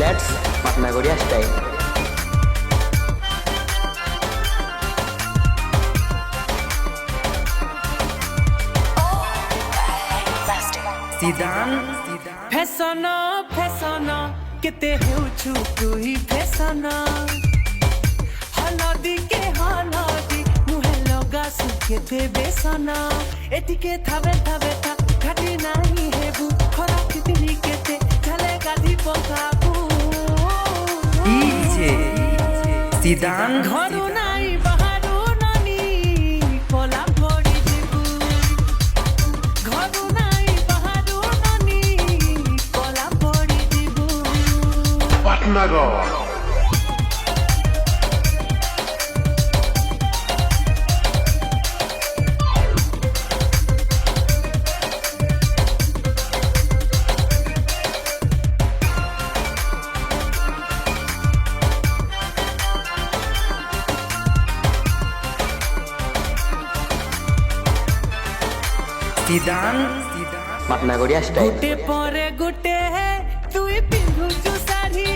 Let's পাটনাগড়িয়া style. সিদান fashion fashion কেতে হেউছু তুই ফ্যাশন হলদি কে হলদি মুহে লগাসু কেতে বেসন এটিকে থাবে থাবে থা ঘাটি নাই হেবু খরা কিতনি কেতে ঝালে গাধি পকাবু ইজে সিদান ঘরু নাই বাহারু ননি কলা পড়ি দিবু ঘরু নাই বাহারু ননি কলা পড়ি দিবু পাটনাগড় সিদান পাটনাগড়িয়া স্টাইল। গুটে পরে গুটে তুই পিন্ধুছু শাড়ি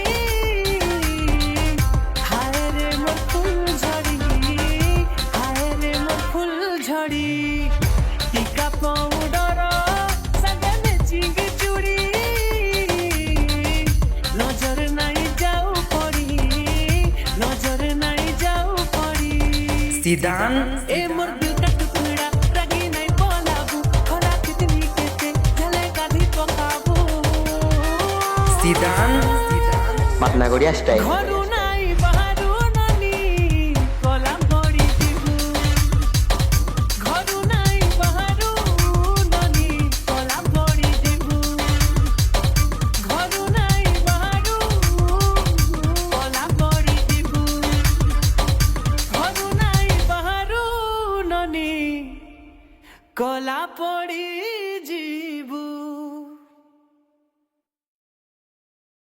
হায় রে মোর ফুল ঝড়ি হায় রে মোর ফুল ঝড়ি টিকা পাউডর সাগে ম্যাচিং চুড়ি নজর নাই যাও পড়ি নজর নাই যাও পড়ি সিদান এ মোর বিউটা টুকরা রাগি নাই বলাবু খরা কিতনি কেতে ঝালে গাধি পকাবু সিদান পাটনাগড়িয়া স্টাইল। ঘরু নাই বাহারু ননি কলা পড়ি দিবু ঘরু নাই বাহারু ননি কলা পড়ি দিবু ঘরু নাই বাহারু কলা পড়ি দিবু ঘরু নাই বাহারু ননি কলা পড়ি ଯିବୁ।